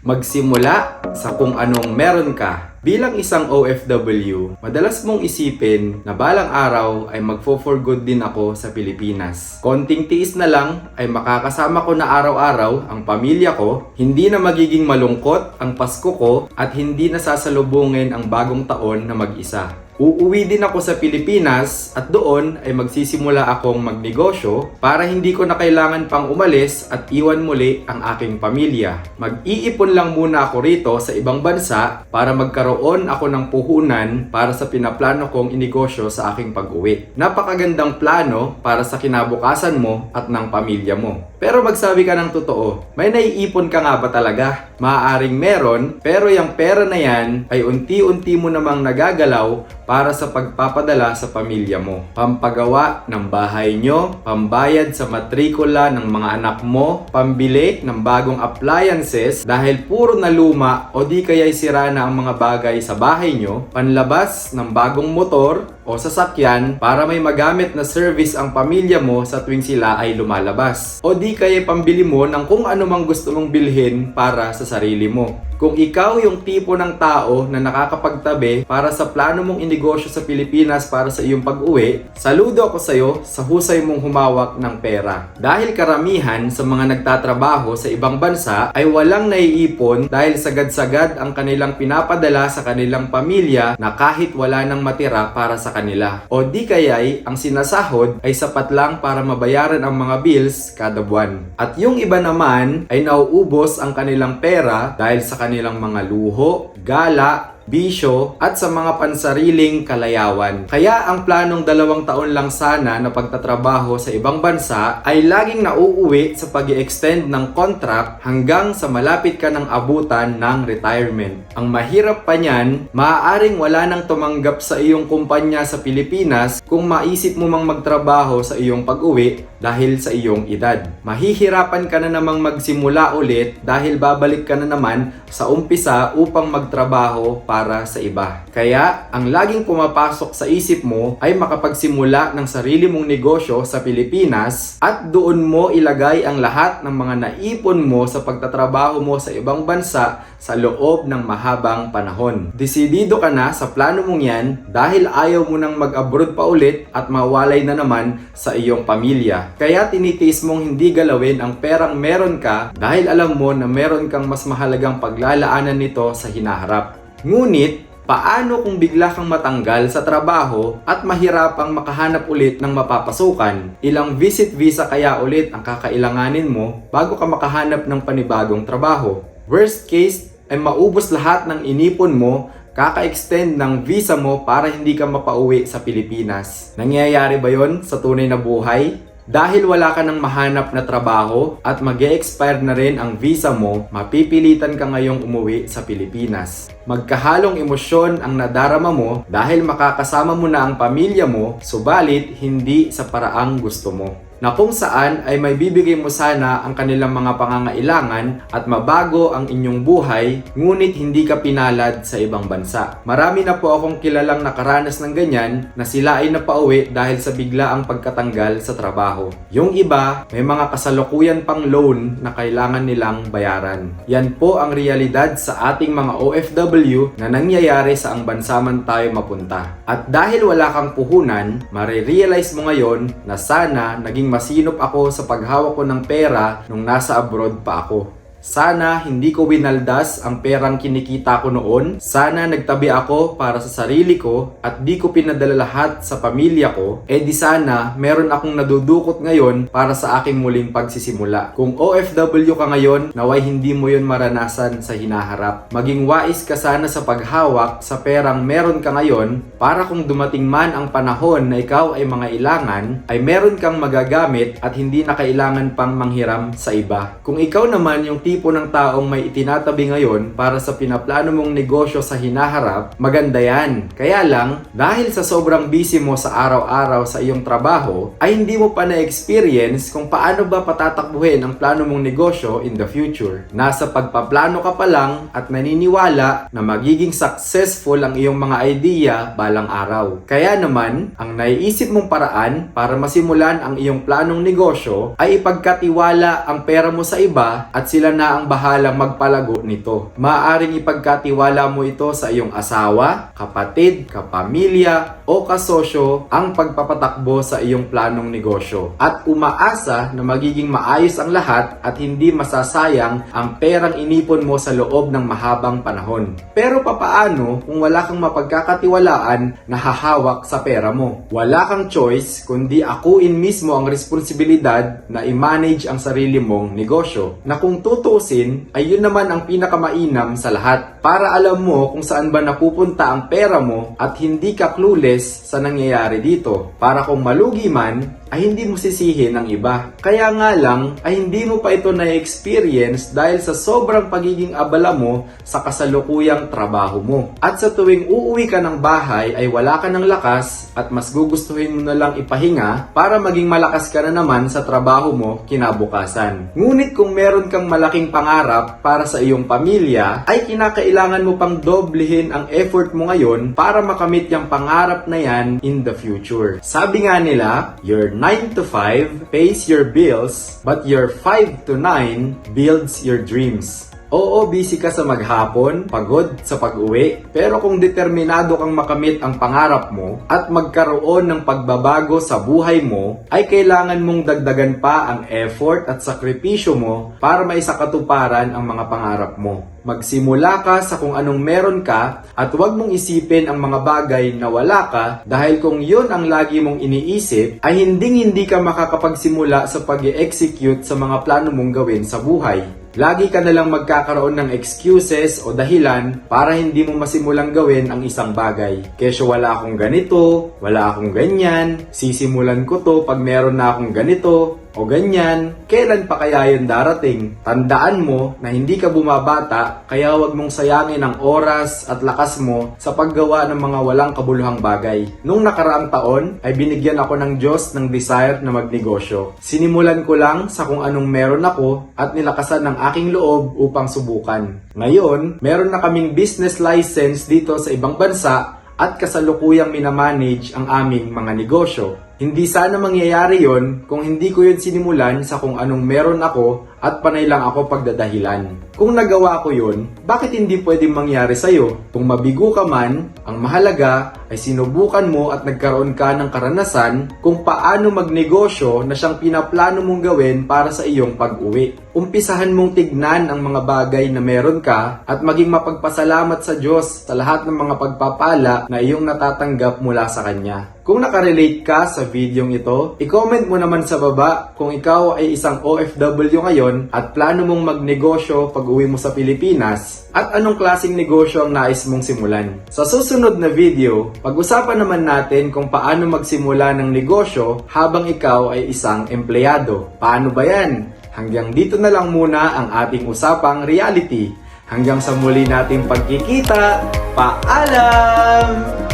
Magsimula sa kung anong meron ka. Bilang isang OFW, madalas mong isipin na balang araw ay magfo-for good din ako sa Pilipinas. Konting tiis na lang ay makakasama ko na araw-araw ang pamilya ko, hindi na magiging malungkot ang Pasko ko at hindi na sasalubungin ang bagong taon na mag-isa. Uuwi din ako sa Pilipinas at doon ay magsisimula akong magnegosyo para hindi ko na kailangan pang umalis at iwan muli ang aking pamilya. Mag-iipon lang muna ako rito sa ibang bansa para magkaroon ako ng puhunan para sa pinaplano kong inegosyo sa aking pag-uwi. Napakagandang plano para sa kinabukasan mo at ng pamilya mo. Pero magsabi ka ng totoo, may naiipon ka nga ba talaga? Maaaring meron, pero yung pera na yan ay unti-unti mo namang nagagalaw para sa pagpapadala sa pamilya mo. Pampagawa ng bahay nyo, pambayad sa matrikula ng mga anak mo, pambili ng bagong appliances dahil puro na luma o di kaya'y sira na ang mga bagay sa bahay nyo, panlabas ng bagong motor o sasakyan para may magamit na service ang pamilya mo sa tuwing sila ay lumalabas. O di kaya pambili mo ng kung ano mang gusto mong bilhin para sa sarili mo. Kung ikaw yung tipo ng tao na nakakapagtabi para sa plano mong inegosyo sa Pilipinas para sa iyong pag-uwi, saludo ako sa iyo sa husay mong humawak ng pera. Dahil karamihan sa mga nagtatrabaho sa ibang bansa ay walang naiipon dahil sagad-sagad ang kanilang pinapadala sa kanilang pamilya na kahit wala nang matira para sa kanila. O di kaya'y ang sinasahod ay sapat lang para mabayaran ang mga bills kada buwan. At yung iba naman ay nauubos ang kanilang pera dahil sa kanilang mga luho, gala, bisyo at sa mga pansariling kalayawan. Kaya ang planong 2 taon lang sana na pagtatrabaho sa ibang bansa ay laging nauuwi sa pag-i-extend ng contract hanggang sa malapit ka ng abutan ng retirement. Ang mahirap pa niyan, maaaring wala nang tumanggap sa iyong kumpanya sa Pilipinas kung maisip mo mang magtrabaho sa iyong pag-uwi dahil sa iyong edad. Mahihirapan ka na namang magsimula ulit dahil babalik ka na naman sa umpisa upang magtrabaho para sa iba. Kaya, ang laging pumapasok sa isip mo ay makapagsimula ng sarili mong negosyo sa Pilipinas at doon mo ilagay ang lahat ng mga naipon mo sa pagtatrabaho mo sa ibang bansa sa loob ng mahabang panahon. Desidido ka na sa plano mong yan dahil ayaw mo nang mag-abroad pa ulit at mawalay na naman sa iyong pamilya. Kaya tinitiis mong hindi galawin ang perang meron ka dahil alam mo na meron kang mas mahalagang paglalaanan nito sa hinaharap. Ngunit, paano kung bigla kang matanggal sa trabaho at mahirapang makahanap ulit ng mapapasukan? Ilang visit visa kaya ulit ang kakailanganin mo bago ka makahanap ng panibagong trabaho? Worst case ay maubos lahat ng inipon mo, kaka-extend ng visa mo para hindi ka mapauwi sa Pilipinas. Nangyayari ba yon sa tunay na buhay? Dahil wala ka nang mahanap na trabaho at mag-e-expire na rin ang visa mo, mapipilitan ka ngayong umuwi sa Pilipinas. Magkahalong emosyon ang nadarama mo dahil makakasama mo na ang pamilya mo, subalit hindi sa paraang gusto mo. Na kung saan ay may bibigay mo sana ang kanilang mga pangangailangan at mabago ang inyong buhay, ngunit hindi ka pinalad sa ibang bansa. Marami na po akong kilalang nakaranas ng ganyan na sila ay napauwi dahil sa biglaang pagkatanggal sa trabaho. Yung iba, may mga kasalukuyan pang loan na kailangan nilang bayaran. Yan po ang realidad sa ating mga OFW na nangyayari sa ang bansa man tayo mapunta. At dahil wala kang puhunan, marirealize mo ngayon na sana naging masinop ako sa paghawak ko ng pera nung nasa abroad pa ako. Sana hindi ko winaldas ang perang kinikita ko noon. Sana nagtabi ako para sa sarili ko at di ko pinadala lahat sa pamilya ko. E di sana meron akong nadudukot ngayon para sa aking muling pagsisimula. Kung OFW ka ngayon, naway hindi mo yon maranasan sa hinaharap. Maging wais ka sana sa paghawak sa perang meron ka ngayon para kung dumating man ang panahon na ikaw ay mangailangan, ay meron kang magagamit at hindi na kailangan pang manghiram sa iba. Kung ikaw naman yung tipo ng taong may itinatabi ngayon para sa pinaplano mong negosyo sa hinaharap, maganda yan. Kaya lang, dahil sa sobrang busy mo sa araw-araw sa iyong trabaho, ay hindi mo pa na-experience kung paano ba patatakbuhin ang plano mong negosyo in the future. Nasa pagpaplano ka pa lang at naniniwala na magiging successful ang iyong mga idea balang araw. Kaya naman, ang naiisip mong paraan para masimulan ang iyong planong negosyo ay ipagkatiwala ang pera mo sa iba at sila na na ang bahalang magpalago nito. Maaaring ipagkatiwala mo ito sa iyong asawa, kapatid, kapamilya, o kasosyo ang pagpapatakbo sa iyong planong negosyo. At umaasa na magiging maayos ang lahat at hindi masasayang ang perang inipon mo sa loob ng mahabang panahon. Pero papaano kung wala kang mapagkakatiwalaan na hahawak sa pera mo? Wala kang choice kundi akuin mismo ang responsibilidad na i-manage ang sarili mong negosyo, na kung tutusin ay yun naman ang pinakamainam sa lahat, para alam mo kung saan ba napupunta ang pera mo at hindi ka clueless sa nangyayari dito, para kung malugi man ay hindi mo sisihin ang iba. Kaya nga lang ay hindi mo pa ito na-experience dahil sa sobrang pagiging abala mo sa kasalukuyang trabaho mo. At sa tuwing uuwi ka ng bahay ay wala ka ng lakas at mas gugustuhin mo na lang ipahinga para maging malakas ka na naman sa trabaho mo kinabukasan. Ngunit kung meron kang malaking pangarap para sa iyong pamilya, ay kinakailangan mo pang doblehin ang effort mo ngayon para makamit yung pangarap na yan in the future. Sabi nga nila, your 9 to 5 pays your bills, but your 5 to 9 builds your dreams. Oo, busy ka sa maghapon, pagod sa pag-uwi, pero kung determinado kang makamit ang pangarap mo at magkaroon ng pagbabago sa buhay mo, ay kailangan mong dagdagan pa ang effort at sakripisyo mo para maisakatuparan ang mga pangarap mo. Magsimula ka sa kung anong meron ka at huwag mong isipin ang mga bagay na wala ka, dahil kung yun ang lagi mong iniisip ay hindi ka makakapagsimula sa pag-i-execute sa mga plano mong gawin sa buhay. Lagi ka nalang magkakaroon ng excuses o dahilan para hindi mo masimulang gawin ang isang bagay. Kesyo wala akong ganito, wala akong ganyan, sisimulan ko to pag meron na akong ganito o ganyan, kailan pa kaya yun darating? Tandaan mo na hindi ka bumabata, kaya huwag mong sayangin ang oras at lakas mo sa paggawa ng mga walang kabuluhang bagay. Nung nakaraang taon ay binigyan ako ng Diyos ng desire na magnegosyo. Sinimulan ko lang sa kung anong meron ako at nilakasan ng aking loob upang subukan. Ngayon, meron na kaming business license dito sa ibang bansa at kasalukuyang minamanage ang aming mga negosyo. Hindi sana mangyayari yon kung hindi ko yun sinimulan sa kung anong meron ako at panay lang ako pagdadahilan. Kung nagawa ko yun, bakit hindi pwedeng mangyari sa'yo? Kung mabigo ka man, ang mahalaga ay sinubukan mo at nagkaroon ka ng karanasan kung paano magnegosyo na siyang pinaplano mong gawin para sa iyong pag-uwi. Umpisahan mong tignan ang mga bagay na meron ka at maging mapagpasalamat sa Diyos sa lahat ng mga pagpapala na iyong natatanggap mula sa Kanya. Kung nakarelate ka sa videong ito, i-comment mo naman sa baba kung ikaw ay isang OFW ngayon at plano mong magnegosyo pag uwi mo sa Pilipinas, at anong klaseng negosyo ang nais mong simulan. Sa susunod na video, pag-usapan naman natin kung paano magsimula ng negosyo habang ikaw ay isang empleyado. Paano ba yan? Hanggang dito na lang muna ang ating usapang reality. Hanggang sa muli nating pagkikita, paalam!